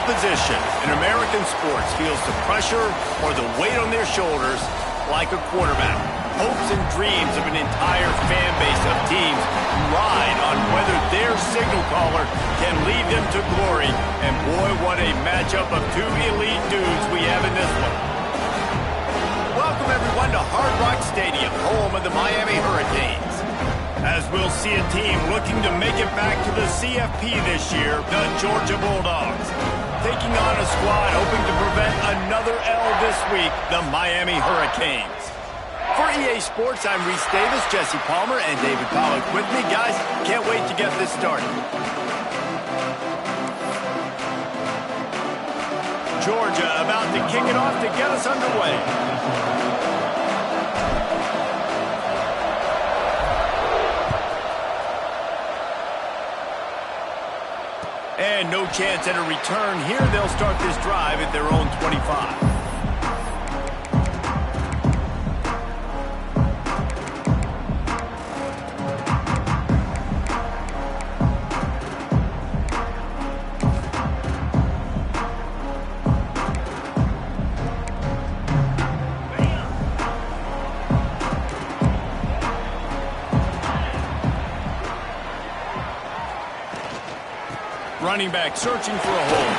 position in American sports feels the pressure or the weight on their shoulders like a quarterback. Hopes and dreams of an entire fan base of teams ride on whether their signal caller can lead them to glory. And boy, what a matchup of two elite dudes we have in this one. Welcome everyone to Hard Rock Stadium, home of the Miami Hurricanes. As we'll see a team looking to make it back to the CFP this year, the Georgia Bulldogs. Taking on a squad hoping to prevent another L this week, the Miami Hurricanes. For EA Sports, I'm Reese Davis, Jesse Palmer, and David Pollack with me. Guys, can't wait to get this started. Georgia about to kick it off to get us underway. And no chance at a return here. They'll start this drive at their own 25. Running back searching for a hole.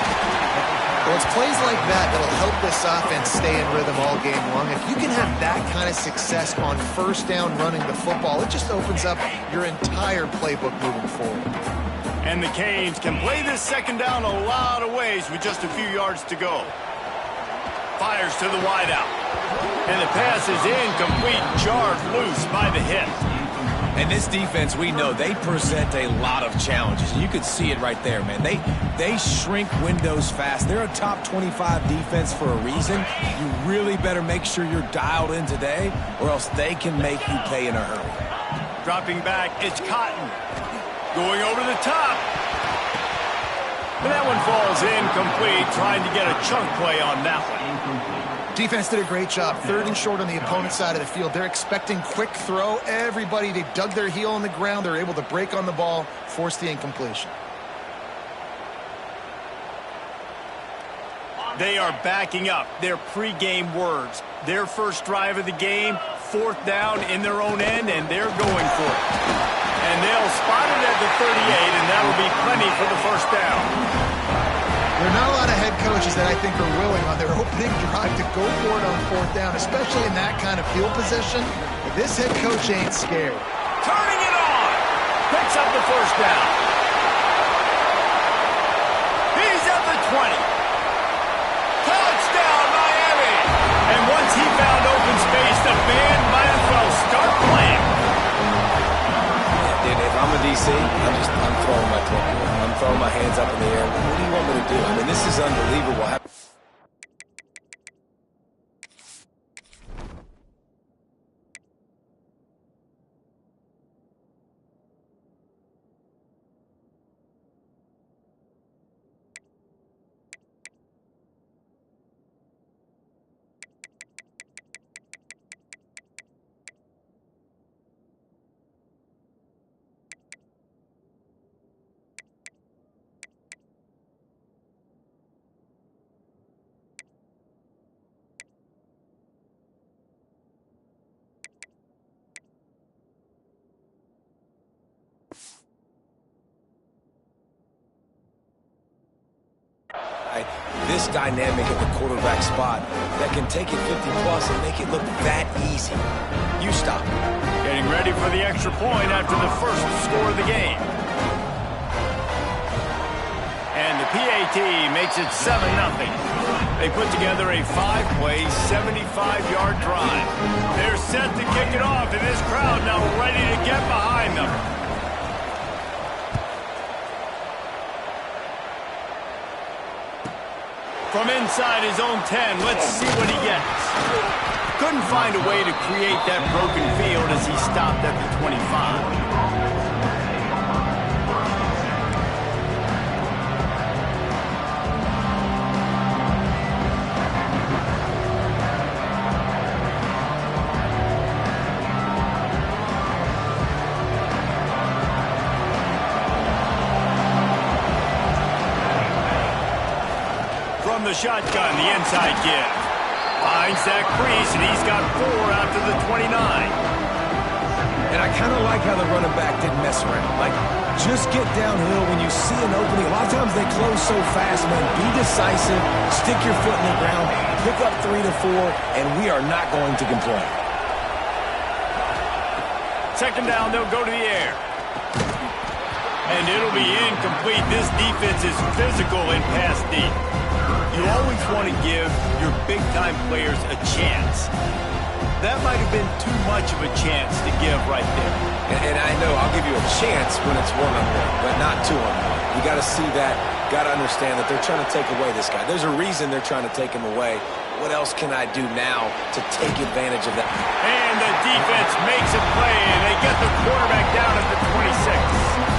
Well, it's plays like that that'll help this offense stay in rhythm all game long. If you can have that kind of success on first down running the football, it just opens up your entire playbook moving forward. And the Canes can play this second down a lot of ways with just a few yards to go. Fires to the wideout. And the pass is incomplete, jarred loose by the hit. And this defense, we know, they present a lot of challenges. You could see it right there, man. They shrink windows fast. They're a top 25 defense for a reason. You really better make sure you're dialed in today, or else they can make you pay in a hurry. Dropping back, it's Cotton. Going over the top. And that one falls incomplete, trying to get a chunk play on that one. Defense did a great job. 3rd and short on the opponent's side of the field. They're expecting quick throw. Everybody, they dug their heel on the ground. They're able to break on the ball, force the incompletion. They are backing up their pregame words. Their first drive of the game, 4th down in their own end, and they're going for it. And they'll spot it at the 38, and that'll be plenty for the first down. There are not a lot of head coaches that I think are willing on their opening drive to go for it on 4th down, especially in that kind of field position. But this head coach ain't scared. Turning it on. Picks up the first down. He's at the 20. Touchdown, Miami. And once he found open space, the band might as well start playing. Dude, if I'm a DC, I'm throwing my club. I'm throwing my hands up in the air. What do you want me to do? I mean, this is unbelievable. This dynamic at the quarterback spot that can take it 50-plus and make it look that easy. You stop. Getting ready for the extra point after the first score of the game. And the PAT makes it 7-0. They put together a 5-play, 75-yard drive. They're set to kick it off, and this crowd now ready to get behind them. From inside his own 10, let's see what he gets. Couldn't find a way to create that broken field as he stopped at the 25. from the shotgun, the inside give. Finds that crease, and he's got 4 after the 29. And I kind of like how the running back didn't mess around. Like, just get downhill when you see an opening. A lot of times they close so fast, man. Be decisive, stick your foot in the ground, pick up 3 to 4, and we are not going to complain. Second down, they'll go to the air. And it'll be incomplete. This defense is physical in pass deep. You always want to give your big-time players a chance. That might have been too much of a chance to give right there. And I know I'll give you a chance when it's 1-on-1, but not 2-on-1. You got to see that, got to understand that they're trying to take away this guy. There's a reason they're trying to take him away. What else can I do now to take advantage of that? And the defense makes a play, and they get the quarterback down at the 26.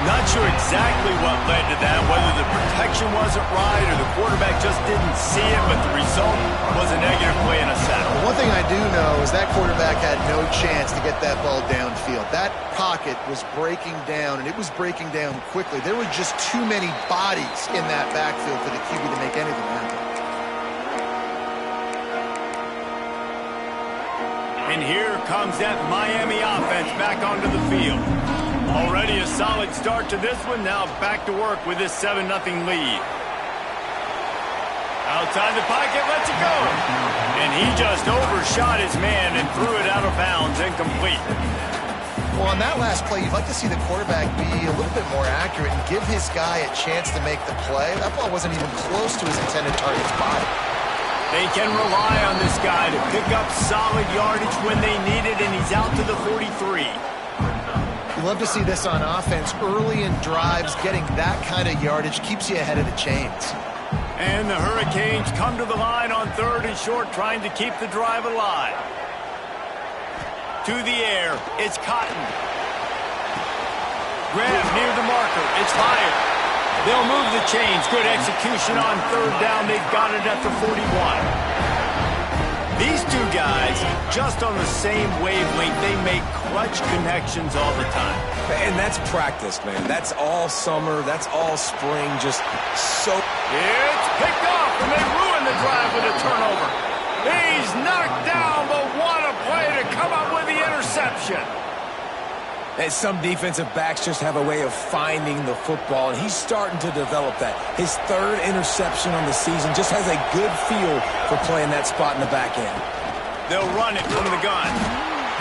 Not sure exactly what led to that, whether the protection wasn't right or the quarterback just didn't see it, but the result was a negative play and a sack. One thing I do know is that quarterback had no chance to get that ball downfield. That pocket was breaking down, and it was breaking down quickly. There were just too many bodies in that backfield for the QB to make anything happen. And here comes that Miami offense back onto the field. Already a solid start to this one. Now back to work with this 7-0 lead. Outside the pocket, lets it go. And he just overshot his man and threw it out of bounds, incomplete. Well, on that last play, you'd like to see the quarterback be a little bit more accurate and give his guy a chance to make the play. That ball wasn't even close to his intended target's body. They can rely on this guy to pick up solid yardage when they need it, and he's out to the 43. You love to see this on offense. Early in drives, getting that kind of yardage keeps you ahead of the chains. And the Hurricanes come to the line on 3rd and short, trying to keep the drive alive. To the air, it's Cotton. Grab near the marker, it's higher. They'll move the chains. Good execution on 3rd down. They've got it at the 41. These two guys, just on the same wavelength, they make clutch connections all the time. And that's practice, man. That's all summer. That's all spring. Just so... It's picked off, and they ruin the drive with a turnover. He's knocked down, but what a play to come up with the interception. And some defensive backs just have a way of finding the football, and he's starting to develop that. His 3rd interception on the season just has a good feel for playing that spot in the back end. They'll run it from the gun.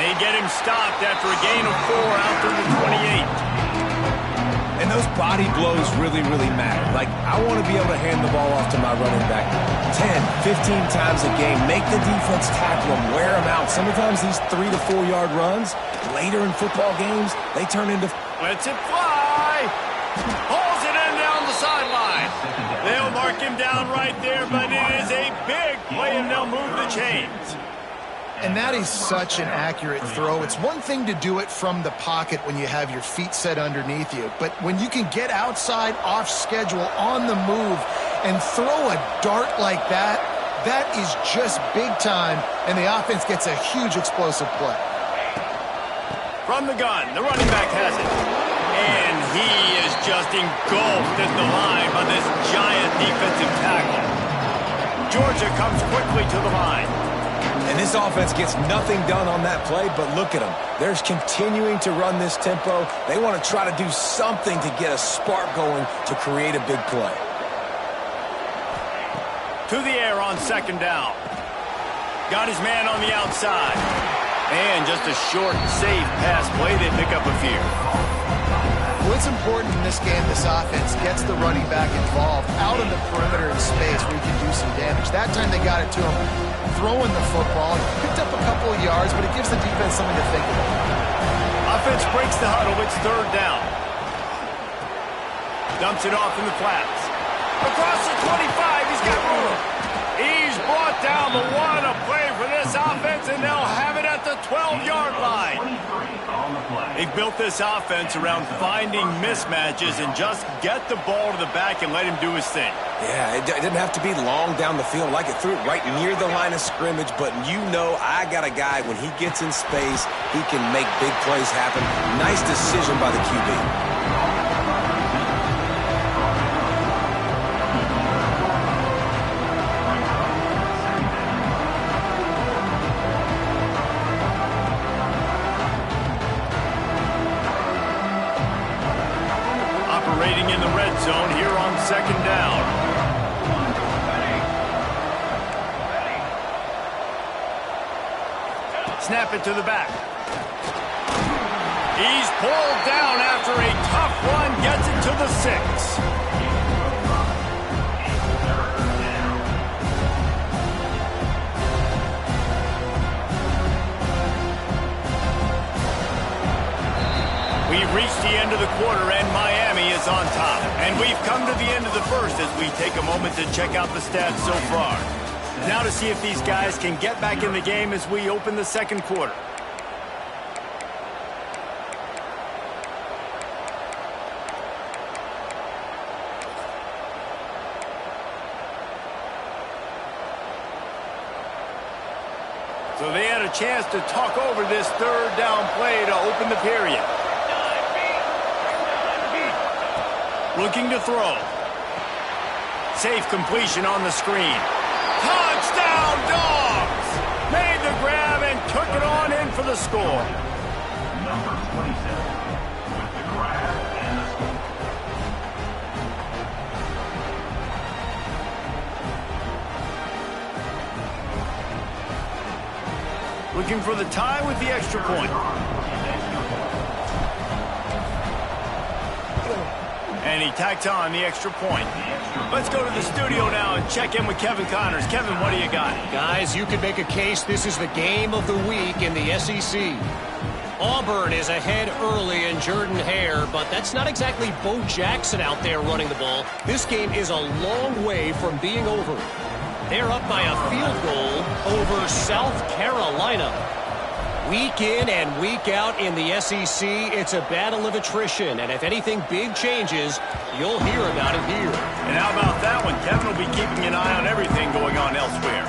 They get him stopped after a gain of 4 out through the 28. And those body blows really, really matter. Like, I want to be able to hand the ball off to my running back 10, 15 times a game. Make the defense tackle him, wear him out. Sometimes these 3 to 4 yard runs, later in football games, they turn into... Lets it fly. Pulls it in down the sideline. They'll mark him down right there, but it is a big play, and they'll move the chains. And that is such an accurate throw. It's one thing to do it from the pocket when you have your feet set underneath you, but when you can get outside, off schedule, on the move, and throw a dart like that, that is just big time, and the offense gets a huge explosive play. From the gun, the running back has it. And he is just engulfed at the line by this giant defensive tackle. Georgia comes quickly to the line. And this offense gets nothing done on that play, but look at them. They're continuing to run this tempo. They want to try to do something to get a spark going to create a big play. To the air on 2nd down. Got his man on the outside. And just a short, safe pass play. They pick up a few. Well, it's important in this game this offense gets the running back involved out on the perimeter in space where he can do some damage. That time they got it to him throwing the football. He picked up a couple of yards, but it gives the defense something to think about. Offense breaks the huddle. It's 3rd down. Dumps it off in the flats. Across the 25, he's got room. He's brought down, but what a play for this offense, and they'll have it at the 12-yard line. They've built this offense around finding mismatches and just get the ball to the back and let him do his thing. Yeah, it didn't have to be long down the field. Like it threw it right near the line of scrimmage, but you know I got a guy, when he gets in space, he can make big plays happen. Nice decision by the QB. snap it to the back. He's pulled down after a tough run, gets it to the 6. We've reached the end of the quarter, and Miami is on top. And we've come to the end of the first as we take a moment to check out the stats so far. Now to see if these guys can get back in the game as we open the second quarter. So they had a chance to talk over this third down play to open the period. Looking to throw. Safe completion on the screen. Touchdown, Dogs! Made the grab and took it on in for the score. Number 27 with the grab and the score. Looking for the tie with the extra point. And he tacked on the extra point. Let's go to the studio now and check in with Kevin Connors. Kevin, what do you got? Guys, you could make a case this is the game of the week in the SEC. Auburn is ahead early in Jordan-Hare, but that's not exactly Bo Jackson out there running the ball. This game is a long way from being over. They're up by a field goal over South Carolina. Week in and week out in the SEC, it's a battle of attrition, and if anything big changes, you'll hear about it here. And how about that one? Kevin will be keeping an eye on everything going on elsewhere.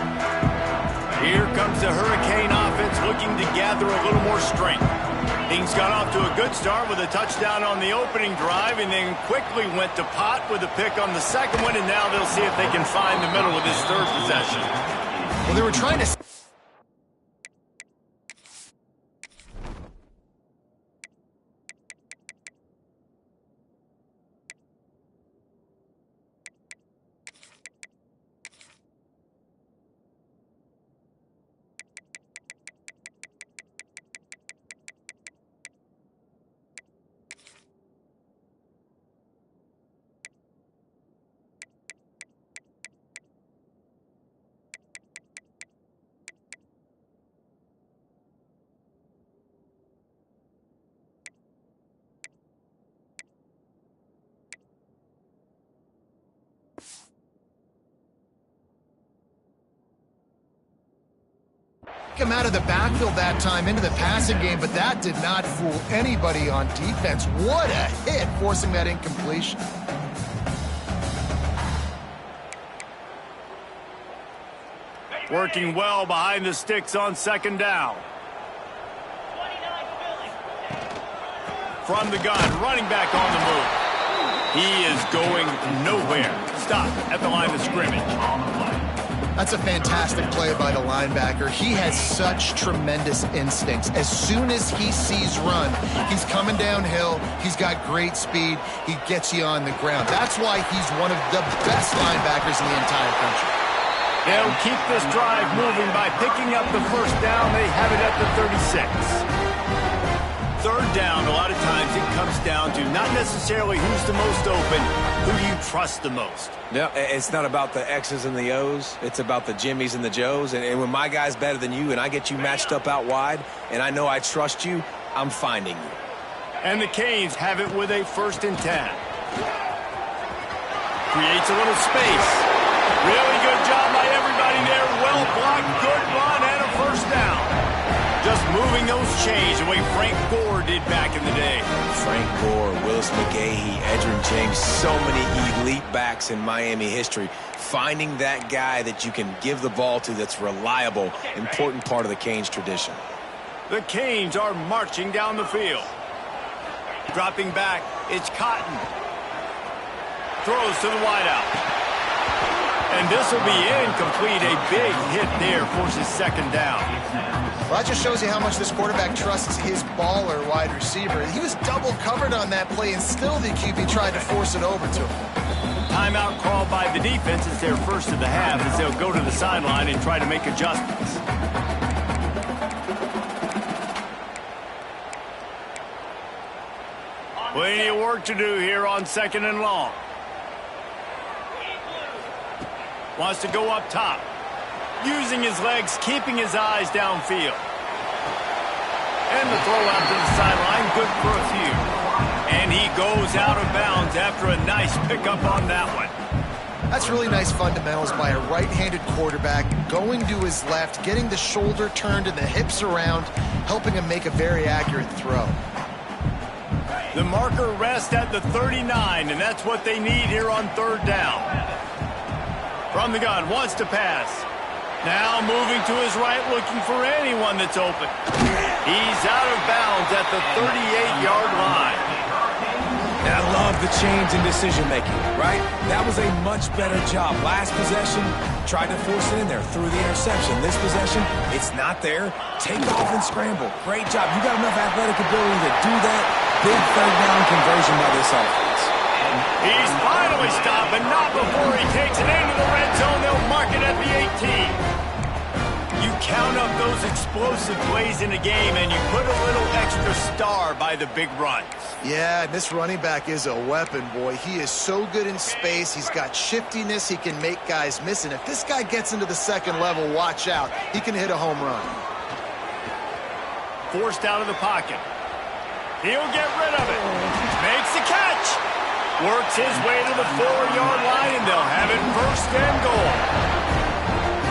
Here comes the Hurricane offense looking to gather a little more strength. Things got off to a good start with a touchdown on the opening drive and then quickly went to Pot with a pick on the second one, and now they'll see if they can find the middle with this third possession. Well, they were trying to... him out of the backfield that time into the passing game, but that did not fool anybody on defense. What a hit, forcing that incompletion. Working well behind the sticks on second down. From the gun, running back on the move. He is going nowhere. Stop at the line of scrimmage. That's a fantastic play by the linebacker. He has such tremendous instincts. As soon as he sees run, he's coming downhill. He's got great speed. He gets you on the ground. That's why he's one of the best linebackers in the entire country. They'll keep this drive moving by picking up the first down. They have it at the 36. Third down, a lot of times it comes down to not necessarily who's the most open, who do you trust the most? No, it's not about the X's and the O's. It's about the Jimmies and the Joes. And when my guy's better than you and I get you matched up out wide and I know I trust you, I'm finding you. And the Canes have it with a 1st and 10. Creates a little space. Really good job by everybody there. Well blocked, good run, and a first down. Just moving those chains the way Frank Gore did back in the day. Frank Gore, Willis McGahee, Edgerrin James, so many elite backs in Miami history. Finding that guy that you can give the ball to that's reliable, important part of the Canes tradition. The Canes are marching down the field. Dropping back, it's Cotton. Throws to the wideout. And this will be incomplete. A big hit there, forces second down. Well, that just shows you how much this quarterback trusts his baller wide receiver. He was double covered on that play, and still the QB tried to force it over to him. Timeout called by the defense. It's their first of the half as they'll go to the sideline and try to make adjustments. Plenty of work to do here on 2nd and long. Wants to go up top. Using his legs, keeping his eyes downfield. And the throw out to the sideline, good for a few. And he goes out of bounds after a nice pickup on that one. That's really nice fundamentals by a right-handed quarterback, going to his left, getting the shoulder turned and the hips around, helping him make a very accurate throw. The marker rests at the 39, and that's what they need here on 3rd down. From the gun, wants to pass. Now moving to his right, looking for anyone that's open. He's out of bounds at the 38-yard line. And I love the change in decision-making, right? That was a much better job. Last possession, tried to force it in there, threw the interception. This possession, it's not there. Take off and scramble. Great job. You got enough athletic ability to do that. Big 3rd down conversion by this offense. He's finally stopped, but not before he takes it into the red zone. They'll mark it at the 18. You count up those explosive plays in a game, and you put a little extra star by the big runs. Yeah, this running back is a weapon, boy. He is so good in space. He's got shiftiness. He can make guys miss. And if this guy gets into the 2nd level, watch out. He can hit a home run. Forced out of the pocket. He'll get rid of it. Makes the catch. Works his way to the 4-yard line, and they'll have it 1st and goal.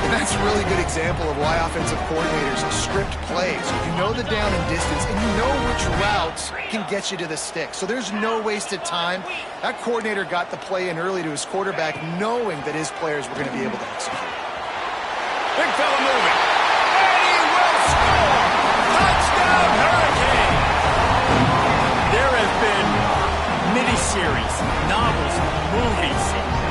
And that's a really good example of why offensive coordinators script plays. You know the down and distance, and you know which routes can get you to the stick. So there's no wasted time. That coordinator got the play in early to his quarterback, knowing that his players were going to be able to execute. Big fella moving. And he will score! Touchdown, Hurricane! There have been miniseries, novels, movies,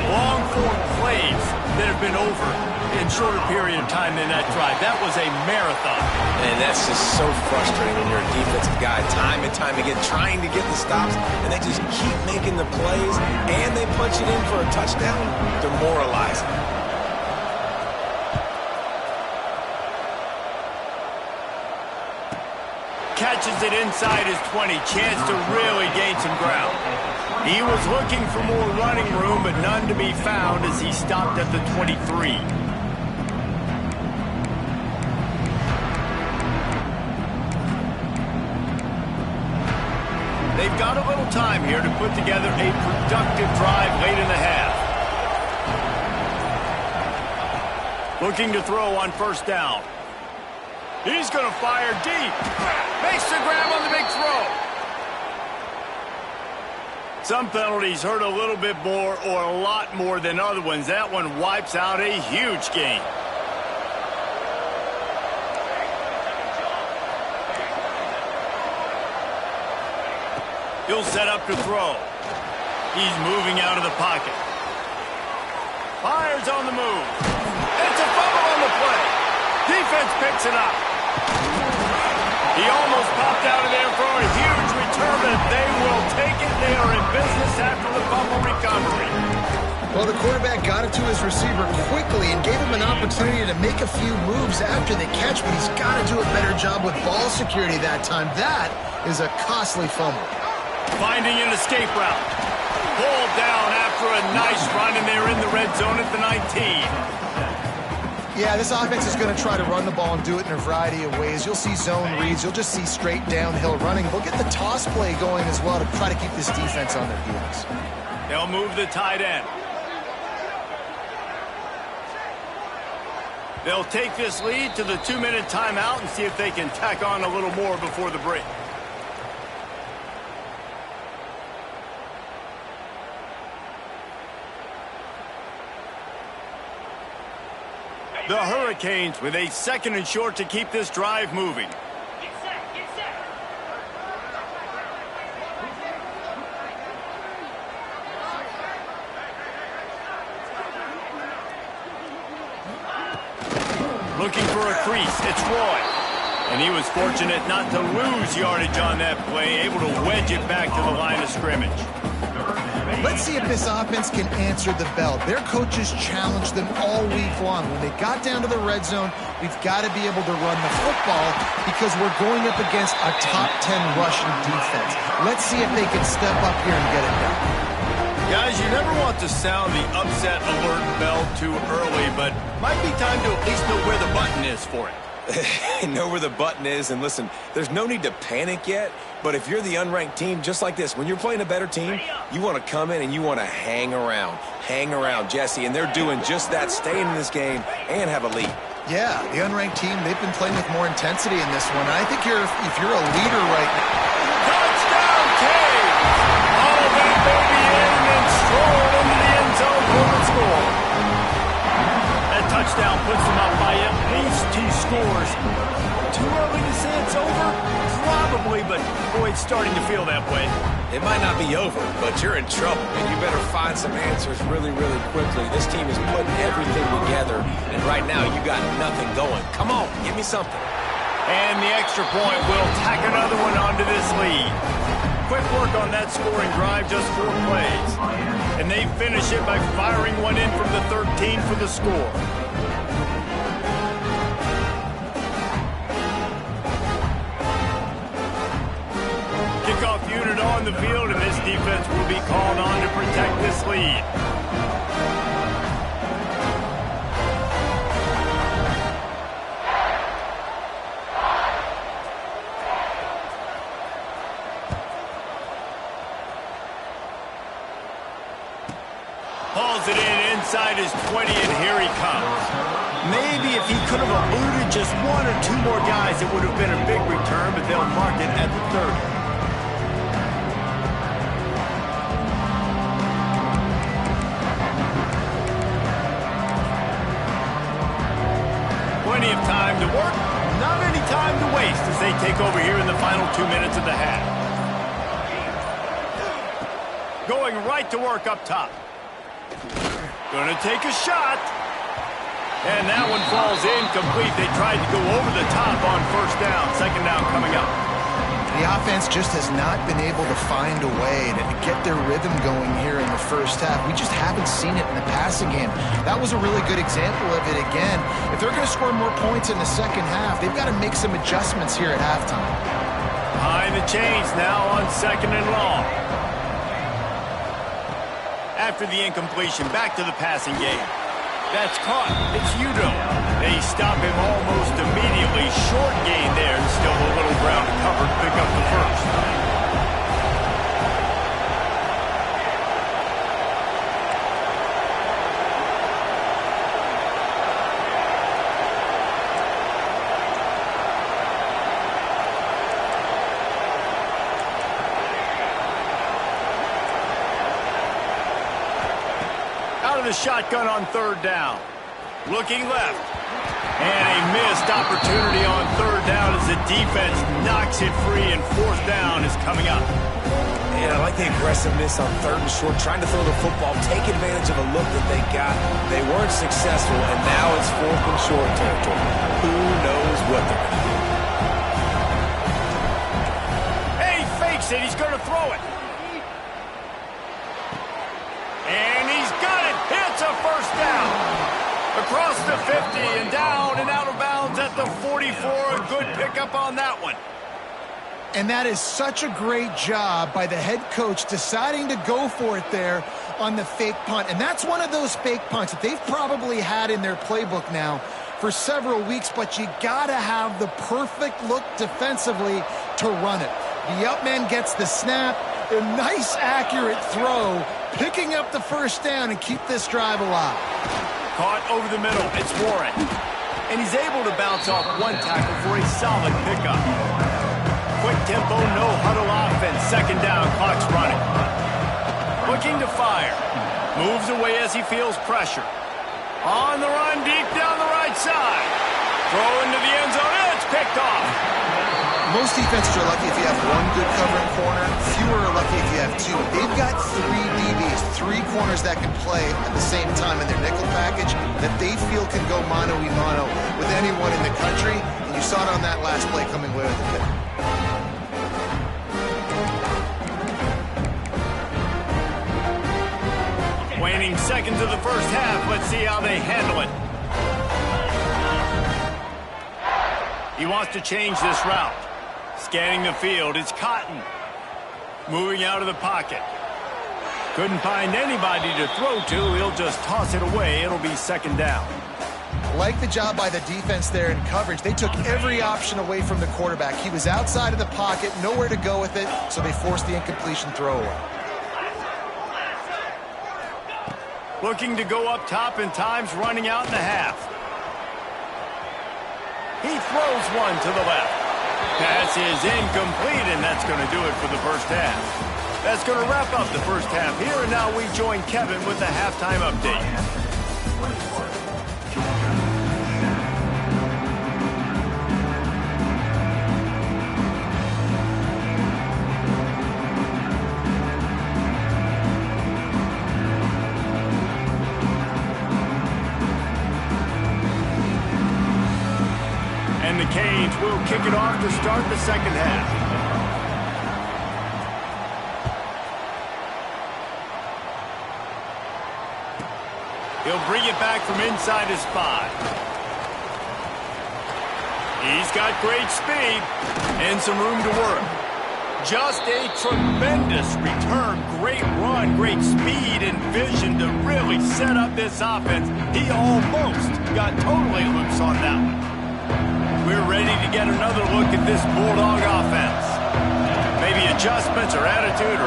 long-form plays that have been over in shorter period of time than that drive. That was a marathon. And that's just so frustrating when you're a defensive guy, time and time again, trying to get the stops, and they just keep making the plays, and they punch it in for a touchdown. Demoralizing. Catches it inside his 20. Chance to really gain some ground. He was looking for more running room, but none to be found as he stopped at the 23. They've got a little time here to put together a productive drive late in the half. Looking to throw on 1st down. He's going to fire deep. Makes the grab on the big throw. Some penalties hurt a little bit more or a lot more than other ones. That one wipes out a huge gain. He'll set up to throw. He's moving out of the pocket. Fires on the move. It's a fumble on the play. Defense picks it up. He almost popped out of there for a huge return, but they will take it. They are in business after the fumble recovery. Well, the quarterback got it to his receiver quickly and gave him an opportunity to make a few moves after the catch, but he's got to do a better job with ball security that time. That is a costly fumble. Finding an escape route. Pulled down after a nice run, and they're in the red zone at the 19. Yeah, this offense is going to try to run the ball and do it in a variety of ways. You'll see zone reads. You'll just see straight downhill running. They'll get the toss play going as well to try to keep this defense on their heels. They'll move the tight end. They'll take this lead to the 2-minute timeout and see if they can tack on a little more before the break. The Hurricanes with a 2nd and short to keep this drive moving. Get set, get set. Looking for a crease. It's Roy. And he was fortunate not to lose yardage on that play, able to wedge it back to the line of scrimmage. Let's see if this offense can answer the bell. Their coaches challenged them all week long. When they got down to the red zone, we've got to be able to run the football because we're going up against a top 10 rushing defense. Let's see if they can step up here and get it done. Guys, you never want to sound the upset alert bell too early, but might be time to at least know where the button is for it. Know where the button is, and listen, there's no need to panic yet, but if you're the unranked team, just like this, when you're playing a better team, you want to come in and you want to hang around, Jesse, and they're doing just that, staying in this game and have a lead. Yeah, the unranked team, they've been playing with more intensity in this one. And I think if you're a leader right now. Touchdown, Cave! All that baby in and strolled into the end zone for the score. That touchdown puts them up by at least 2 scores. Too early to say it's over? Probably, but boy, it's starting to feel that way. It might not be over, but you're in trouble, and you better find some answers really, really quickly. This team is putting everything together, and right now you got nothing going. Come on, give me something. And the extra point will tack another one onto this lead. Quick work on that scoring drive, just 4 plays. And they finish it by firing one in from the 13 for the score. Kickoff unit on the field, and this defense will be called on to protect this lead. Hauls it in inside his 20, and here he comes. Maybe if he could have eluded just 1 or 2 more guys, it would have been a big return, but they'll mark it at the 30. Plenty of time to work, not any time to waste as they take over here in the final 2 minutes of the half. Going right to work up top. Gonna take a shot. And that one falls incomplete. They tried to go over the top on first down. Second down coming up. The offense just has not been able to find a way to get their rhythm going here in the first half. We just haven't seen it in the passing game. That was a really good example of it again. If they're going to score more points in the second half, they've got to make some adjustments here at halftime. Behind the chains now on second and long. After the incompletion, back to the passing game. That's caught. It's Udo. They stop him almost immediately. Short gain there, and still a little ground to cover to pick up the first. Out of the shotgun on third down. Looking left. And a missed opportunity on third down as the defense knocks it free, and fourth down is coming up. And I like the aggressiveness on third and short, trying to throw the football, take advantage of a look that they got. They weren't successful, and now it's fourth and short territory. Who knows what they're going to do? Hey, he fakes it. He's going to throw it. And he's got it. It's a first down. Across the 50 and down and out of bounds at the 44. A good pickup on that one. And that is such a great job by the head coach deciding to go for it there on the fake punt. And that's one of those fake punts that they've probably had in their playbook now for several weeks, but you got to have the perfect look defensively to run it. The up man gets the snap, a nice accurate throw, picking up the first down and keep this drive alive. Caught over the middle. It's Warren. And he's able to bounce off one tackle for a solid pickup. Quick tempo, no huddle offense. Second down, clock's running. Looking to fire. Moves away as he feels pressure. On the run, deep down the right side. Throw into the end zone. It's picked off. Most defenses are lucky if you have one good covering corner. Fewer are lucky if you have 2. They've got 3 DBs, 3 corners that can play at the same time in their nickel package that they feel can go mano-a-mano with anyone in the country. And you saw it on that last play coming away with the pick. Waning seconds of the first half. Let's see how they handle it. He wants to change this route. Scanning the field, it's Cotton. Moving out of the pocket. Couldn't find anybody to throw to. He'll just toss it away. It'll be second down. Like the job by the defense there in coverage. They took every option away from the quarterback. He was outside of the pocket, nowhere to go with it, so they forced the incompletion throwaway. Looking to go up top in times, running out in the half. He throws one to the left. Pass is incomplete, and that's going to do it for the first half. That's going to wrap up the first half here, and now we join Kevin with the halftime update. And the Canes will kick it off to start the second half. He'll bring it back from inside his 5. He's got great speed and some room to work. Just a tremendous return. Great run, great speed and vision to really set up this offense. He almost got totally loose on that one. We're ready to get another look at this Bulldog offense. Maybe adjustments or attitude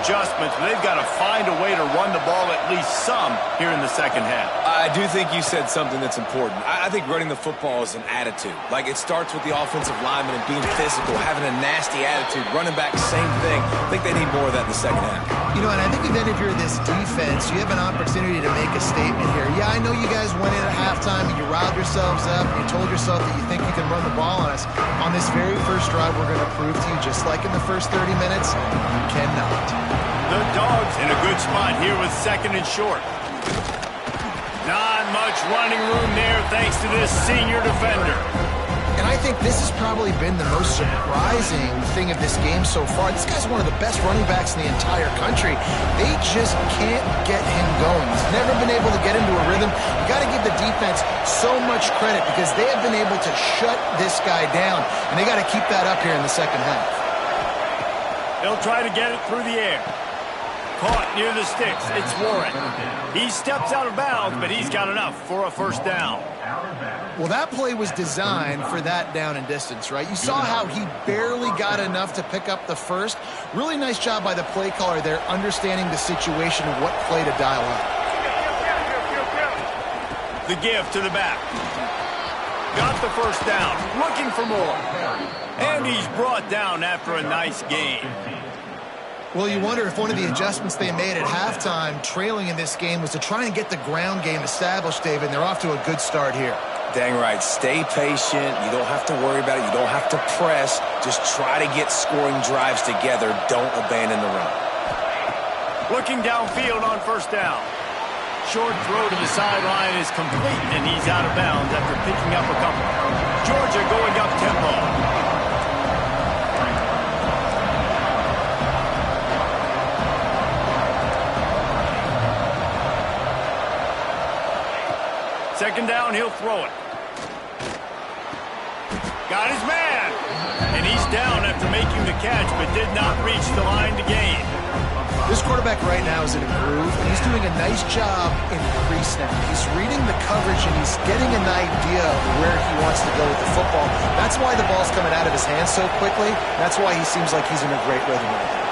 adjustments, but they've got to find a way to run the ball at least some here in the second half. I do think you said something that's important. I think running the football is an attitude. Like, it starts with the offensive lineman and being physical, having a nasty attitude. Running back, same thing. I think they need more of that in the second half. You know, and I think even if you're this defense, you have an opportunity to make a statement here. Yeah, I know you guys went in at halftime and you riled yourselves up and you told yourself that you think you can run the ball on us. On this very first drive, we're going to prove to you, just like in the first 30 minutes, you cannot. The Dogs in a good spot here with second and short. Not much running room there thanks to this senior defender. And I think this has probably been the most surprising thing of this game so far. This guy's one of the best running backs in the entire country. They just can't get him going. He's never been able to get into a rhythm. You got to give the defense so much credit because they have been able to shut this guy down, and they got to keep that up here in the second half. They'll try to get it through the air. Caught near the sticks. It's Warren. He steps out of bounds, but he's got enough for a first down. Well, that play was designed for that down and distance, right? You saw how he barely got enough to pick up the first. Really nice job by the play caller there, understanding the situation and what play to dial up. The give to the back. Got the first down. Looking for more. And he's brought down after a nice gain. Well, you wonder if one of the adjustments they made at halftime, trailing in this game, was to try and get the ground game established, David, and they're off to a good start here. Dang right. Stay patient. You don't have to worry about it. You don't have to press. Just try to get scoring drives together. Don't abandon the run. Looking downfield on first down. Short throw to the sideline is complete, and he's out of bounds after picking up a couple. Georgia going up tempo. Second down, he'll throw it. Got his man. And he's down after making the catch, but did not reach the line to gain. This quarterback right now is in a groove, and he's doing a nice job in pre-snap. He's reading the coverage, and he's getting an idea of where he wants to go with the football. That's why the ball's coming out of his hands so quickly. That's why he seems like he's in a great rhythm right now.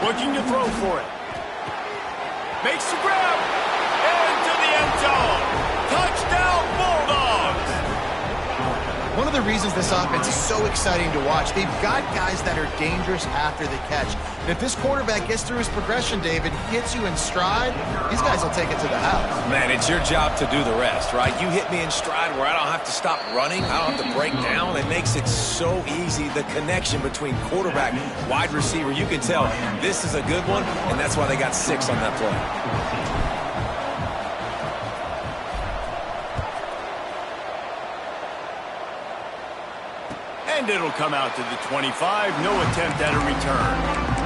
Looking to throw for it. Makes the grab. Into the end zone. Touchdown, Bulldogs. One of the reasons this offense is so exciting to watch, they've got guys that are dangerous after the catch. And if this quarterback gets through his progression, David, hits you in stride, these guys will take it to the house. Man, it's your job to do the rest, right? You hit me in stride where I don't have to stop running. I don't have to break down. It makes it so easy, the connection between quarterback, wide receiver. You can tell this is a good one, and that's why they got 6 on that play. And it'll come out to the 25. No attempt at a return.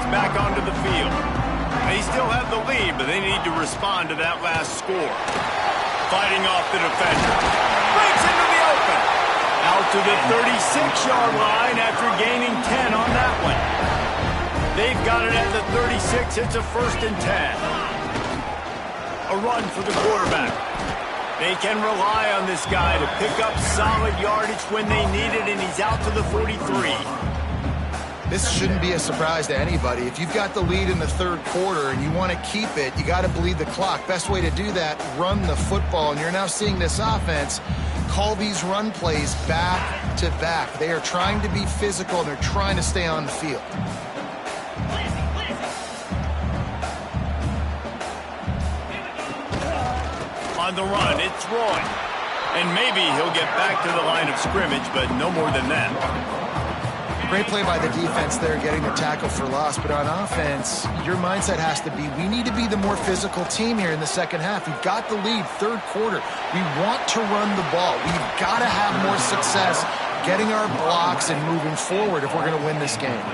Back onto the field. They still have the lead, but they need to respond to that last score. Fighting off the defender. Breaks into the open. Out to the 36-yard line after gaining 10 on that one. They've got it at the 36. It's a 1st and 10. A run for the quarterback. They can rely on this guy to pick up solid yardage when they need it, and he's out to the 43. This shouldn't be a surprise to anybody. If you've got the lead in the 3rd quarter and you want to keep it, you got to bleed the clock. Best way to do that, run the football. And you're now seeing this offense call these run plays back to back. They are trying to be physical, and they're trying to stay on the field. On the run, it's Roy. And maybe he'll get back to the line of scrimmage, but no more than that. Great play by the defense there, getting the tackle for loss. But on offense, your mindset has to be, we need to be the more physical team here in the 2nd half. We've got the lead, 3rd quarter. We want to run the ball. We've got to have more success getting our blocks and moving forward if we're going to win this game.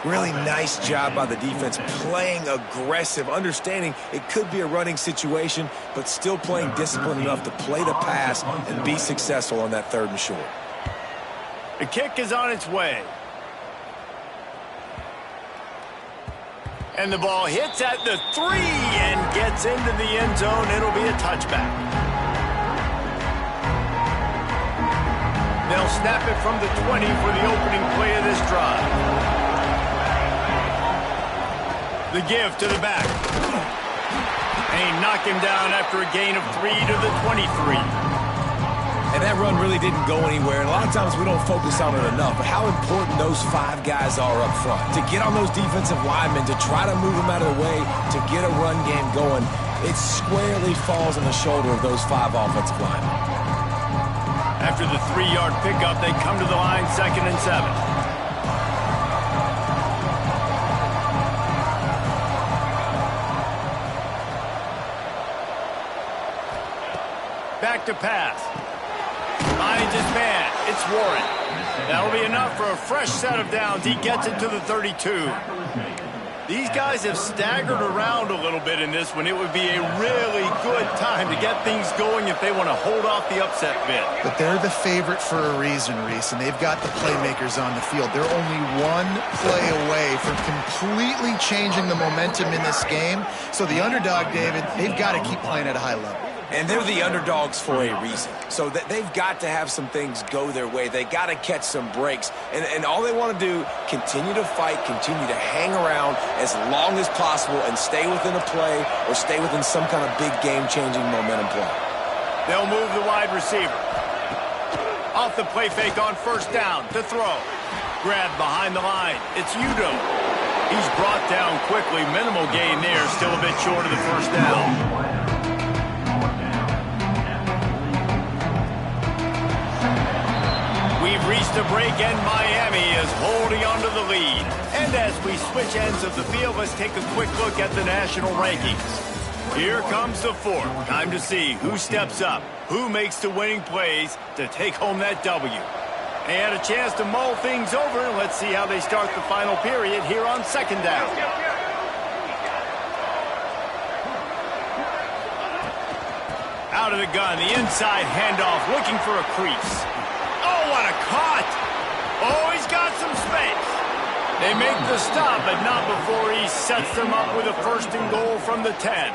Really nice job by the defense, playing aggressive, understanding it could be a running situation, but still playing disciplined enough to play the pass and be successful on that 3rd and short. The kick is on its way. And the ball hits at the 3 and gets into the end zone. It'll be a touchback. They'll snap it from the 20 for the opening play of this drive. The give to the back. And he knocked him down after a gain of 3 to the 23. And that run really didn't go anywhere. And a lot of times we don't focus on it enough. But how important those 5 guys are up front. To get on those defensive linemen, to try to move them out of the way, to get a run game going, it squarely falls on the shoulder of those 5 offensive linemen. After the 3-yard pickup, they come to the line 2nd and 7. Back to pass. Finds his man. It's Warren. That'll be enough for a fresh set of downs. He gets it to the 32. These guys have staggered around a little bit in this one. It would be a really good time to get things going if they want to hold off the upset bid. But they're the favorite for a reason, Reese, and they've got the playmakers on the field. They're only one play away from completely changing the momentum in this game. So the underdog, David, they've got to keep playing at a high level. And they're the underdogs for a reason. So they've got to have some things go their way. They got to catch some breaks. And all they want to do, continue to fight, continue to hang around as long as possible and stay within a play or stay within some kind of big game-changing momentum play. They'll move the wide receiver. Off the play fake on 1st down to throw. Grab behind the line. It's Udo. He's brought down quickly. Minimal gain there. Still a bit short of the 1st down. We've reached a break, and Miami is holding on to the lead. And as we switch ends of the field, let's take a quick look at the national rankings. Here comes the 4th. Time to see who steps up, who makes the winning plays to take home that W. They had a chance to mull things over, and let's see how they start the final period here on 2nd down. Out of the gun, the inside handoff, looking for a crease. Oh, what a cut! Oh, he's got some space. They make the stop, but not before he sets them up with a 1st and goal from the 10.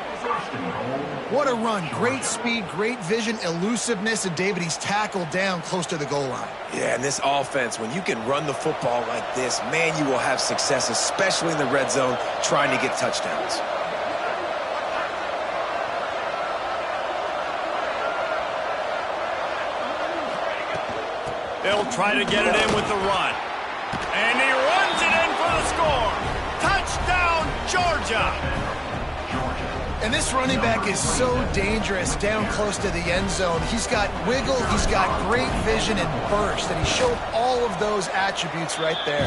What a run. Great speed, great vision, elusiveness, and David, he's tackled down close to the goal line. Yeah, and this offense, when you can run the football like this, man, you will have success, especially in the red zone, trying to get touchdowns. They'll try to get it in with the run. And he runs it in for the score. Touchdown, Georgia. And this running back is so dangerous down close to the end zone. He's got wiggle, he's got great vision and burst, and he showed all of those attributes right there.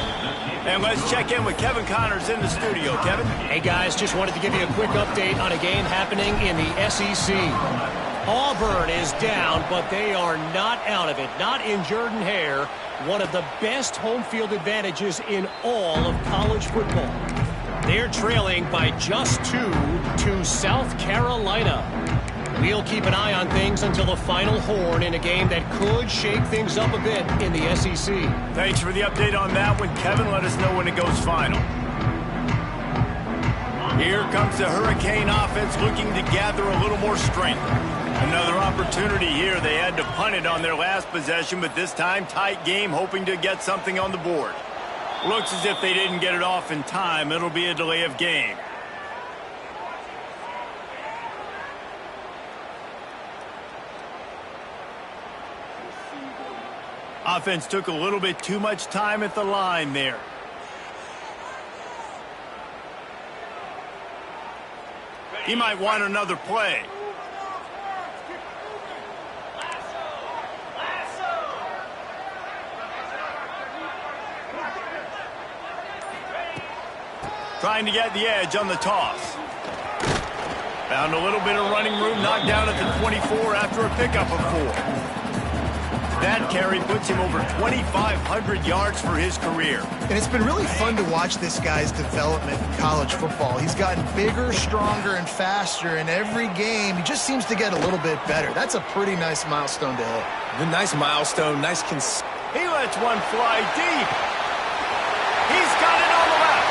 And let's check in with Kevin Connors in the studio. Kevin? Hey, guys, just wanted to give you a quick update on a game happening in the SEC. Auburn is down, but they are not out of it. Not in Jordan Hare, one of the best home field advantages in all of college football. They're trailing by just 2 to South Carolina. We'll keep an eye on things until the final horn in a game that could shake things up a bit in the SEC. Thanks for the update on that one, Kevin. Let us know when it goes final. Here comes the Hurricane offense looking to gather a little more strength. Another opportunity here. They had to punt it on their last possession, but this time tight game, hoping to get something on the board. Looks as if they didn't get it off in time. It'll be a delay of game. Offense took a little bit too much time at the line there. He might want another play. Trying to get the edge on the toss. Found a little bit of running room, knocked down at the 24 after a pickup of 4. That carry puts him over 2,500 yards for his career. And it's been really fun to watch this guy's development in college football. He's gotten bigger, stronger, and faster in every game. He just seems to get a little bit better. That's a pretty nice milestone to hit. The nice milestone, nice He lets one fly deep. He's got it on the left.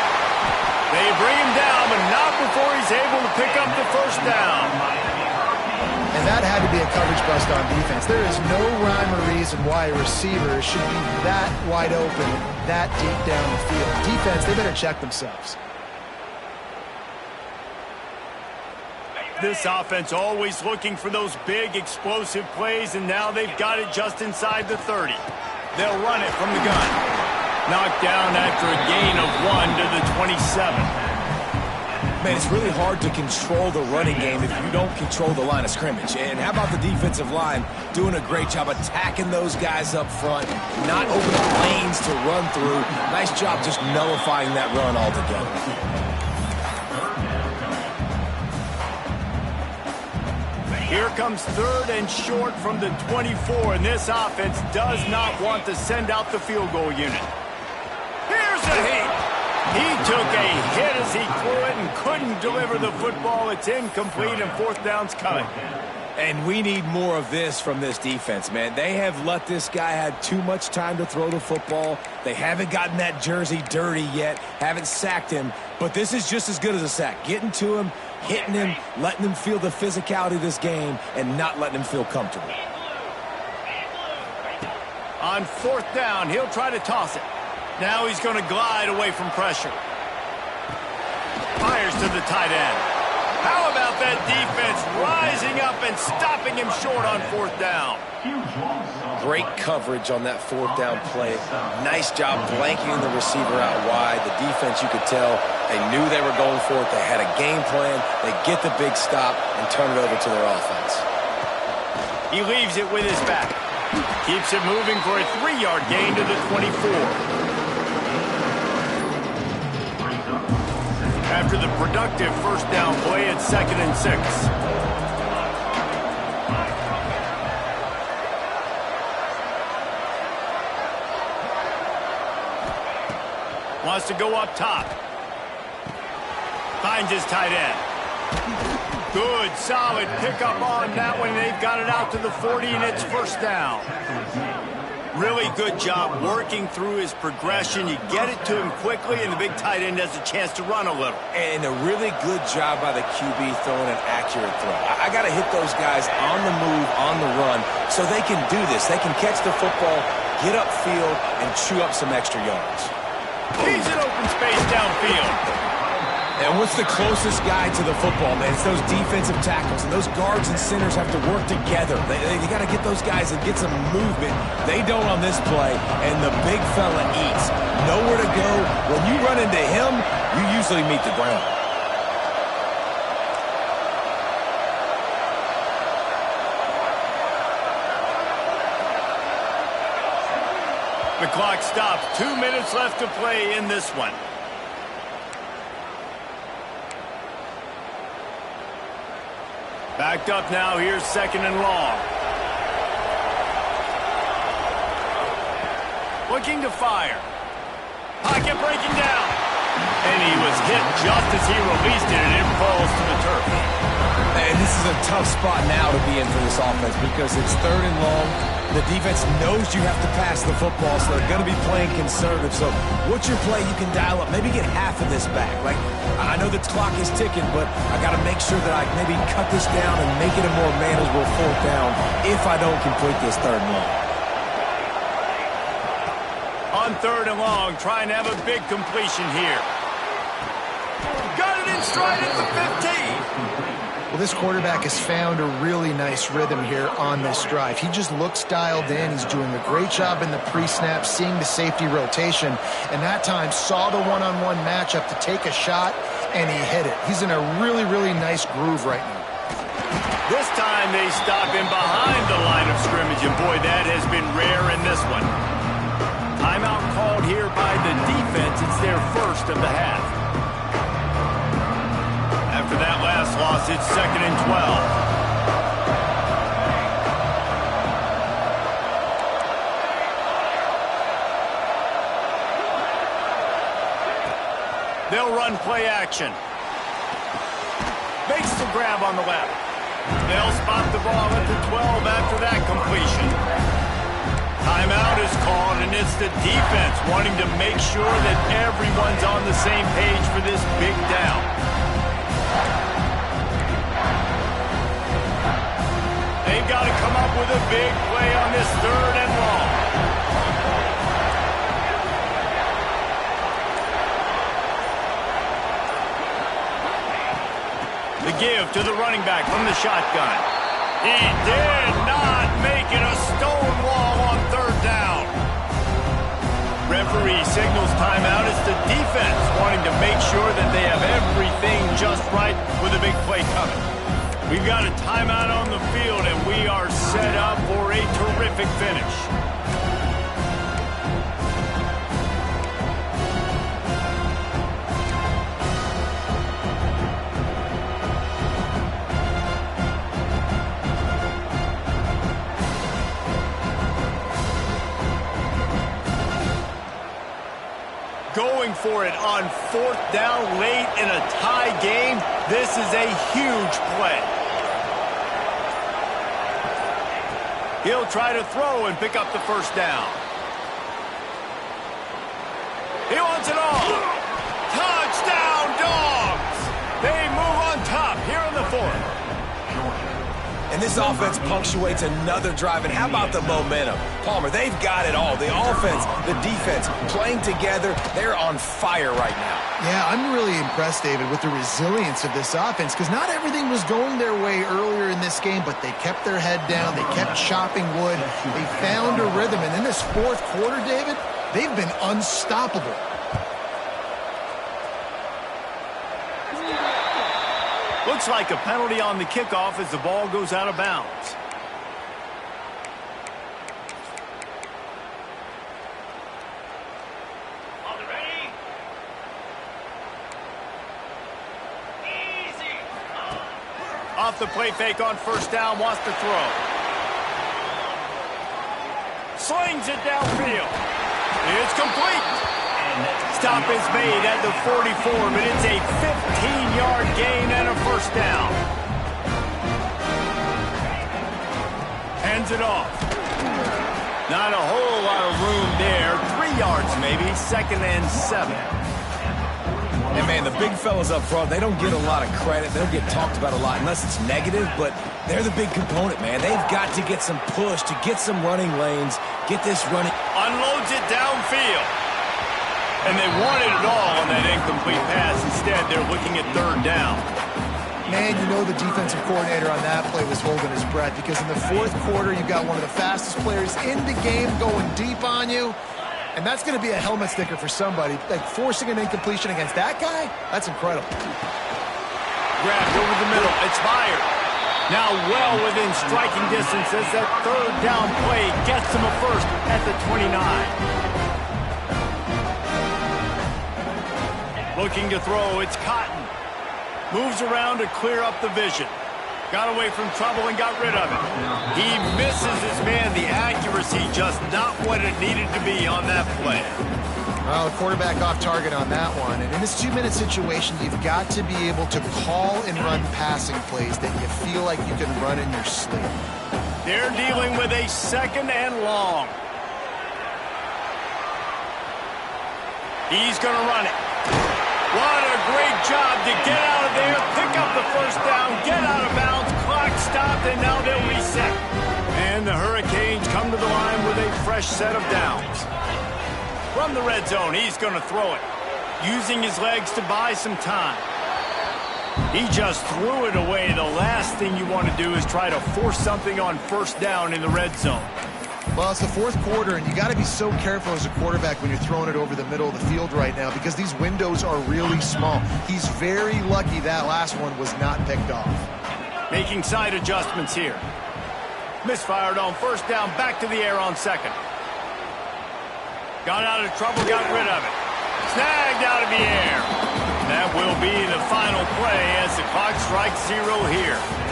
They bring him down, but not before he's able to pick up the first down. And that had to be a coverage bust on defense. There is no rhyme or reason why a receiver should be that wide open, that deep down the field. Defense, they better check themselves. This offense always looking for those big, explosive plays, and now they've got it just inside the 30. They'll run it from the gun. Knocked down after a gain of 1 to the 27. Man, it's really hard to control the running game if you don't control the line of scrimmage. And how about the defensive line doing a great job attacking those guys up front, not opening up lanes to run through. Nice job just nullifying that run altogether. Here comes 3rd and short from the 24, and this offense does not want to send out the field goal unit. Here's a hit. He took a hit as he threw it and couldn't deliver the football. It's incomplete, and 4th down's coming. And we need more of this from this defense, man. They have let this guy have too much time to throw the football. They haven't gotten that jersey dirty yet, haven't sacked him. But this is just as good as a sack. Getting to him, hitting him, letting him feel the physicality of this game, and not letting him feel comfortable. On 4th down, he'll try to toss it. Now he's going to glide away from pressure. Fires to the tight end. How about that defense rising up and stopping him short on 4th down? Great coverage on that 4th down play. Nice job blanking the receiver out wide. The defense, you could tell, they knew they were going for it. They had a game plan. They get the big stop and turn it over to their offense. He leaves it with his back. Keeps it moving for a 3-yard gain to the 24. After the productive 1st down play, it's 2nd and 6. Wants to go up top. Finds his tight end. Good, solid pickup on that one. They've got it out to the 40, and it's 1st down. Really good job working through his progression. You get it to him quickly, and the big tight end has a chance to run a little. And a really good job by the QB throwing an accurate throw. I got to hit those guys on the move, on the run, so they can do this. They can catch the football, get upfield, and chew up some extra yards. He's in open space downfield. And what's the closest guy to the football, man? It's those defensive tackles, and those guards and centers have to work together. They got to get those guys and get some movement. They don't on this play, and the big fella eats. Nowhere to go. When you run into him, you usually meet the ground. clock stops. 2 minutes left to play in this one. Backed up now. Here's 2nd and long. Looking to fire. Pocket breaking down. And he was hit just as he released it, and it falls to the turf. And this is a tough spot now to be in for this offense because it's 3rd and long. The defense knows you have to pass the football, so they're going to be playing conservative. So what's your play you can dial up? Maybe get half of this back. Like, I know the clock is ticking, but I got to make sure that I maybe cut this down and make it a more manageable 4th down if I don't complete this 3rd and long. On 3rd and long, trying to have a big completion here. Got it in stride at the 15. Well, this quarterback has found a really nice rhythm here on this drive. He just looks dialed in. He's doing a great job in the pre-snap, seeing the safety rotation, and that time saw the one-on-one matchup to take a shot, and he hit it. He's in a really, really nice groove right now. This time they stop him behind the line of scrimmage, and boy, that has been rare in this one. Timeout called here by the defense. It's their first of the half. After that last loss, it's 2nd and 12. They'll run play action. Makes the grab on the left. They'll spot the ball at the 12 after that completion. Timeout is called, and it's the defense wanting to make sure that everyone's on the same page for this big down. They've got to come up with a big play on this 3rd and long. The give to the running back from the shotgun. He did not make it a stone wall on 3rd down. Referee signals timeout. It's the defense wanting to make sure that they have everything just right with a big play coming. We've got a timeout on the field, and we are set up for a terrific finish. Going for it on 4th down late in a tie game. This is a huge play. He'll try to throw and pick up the 1st down. He wants it all. Touchdown, Dogs! They move on top here in the 4th. And this offense punctuates another drive. And how about the momentum? Palmer, they've got it all. The offense, the defense, playing together. They're on fire right now. Yeah, I'm really impressed, David, with the resilience of this offense because not everything was going their way earlier in this game, but they kept their head down. They kept chopping wood. They found a rhythm. And in this 4th quarter, David, they've been unstoppable. Looks like a penalty on the kickoff as the ball goes out of bounds. Off the play fake on 1st down, wants to throw. Slings it downfield. It's complete. Stop is made at the 44, but it's a 15-yard gain and a 1st down. Hands it off. Not a whole lot of room there. 3 yards maybe, 2nd and 7. And, man, the big fellas up front, they don't get a lot of credit. They don't get talked about a lot unless it's negative, but they're the big component, man. They've got to get some push, to get some running lanes, get this running. Unloads it downfield. And they wanted it all on that incomplete pass. Instead, they're looking at 3rd down. Man, you know the defensive coordinator on that play was holding his breath because in the 4th quarter, you've got one of the fastest players in the game going deep on you. And that's going to be a helmet sticker for somebody. Like, forcing an incompletion against that guy, that's incredible. Grabbed over the middle. It's fired. Now well within striking distance as that third down play gets him a first at the 29. Looking to throw, it's Cotton. Moves around to clear up the vision. Got away from trouble and got rid of it. He misses his man. The accuracy just not what it needed to be on that play. Well, the quarterback off target on that one. And in this 2-minute situation, you've got to be able to call and run passing plays that you feel like you can run in your sleep. They're dealing with a second and long. He's going to run it. What a great job to get out of there, pick up the first down, get out of bounds, clock stopped, and now they'll reset. And the Hurricanes come to the line with a fresh set of downs. From the red zone, he's going to throw it, using his legs to buy some time. He just threw it away. The last thing you want to do is try to force something on first down in the red zone. Well, it's the fourth quarter, and you got to be so careful as a quarterback when you're throwing it over the middle of the field right now because these windows are really small. He's very lucky that last one was not picked off. Making side adjustments here. Misfired on first down, back to the air on second. Got out of trouble, got rid of it. Snagged out of the air. That will be the final play as the clock strikes 0 here.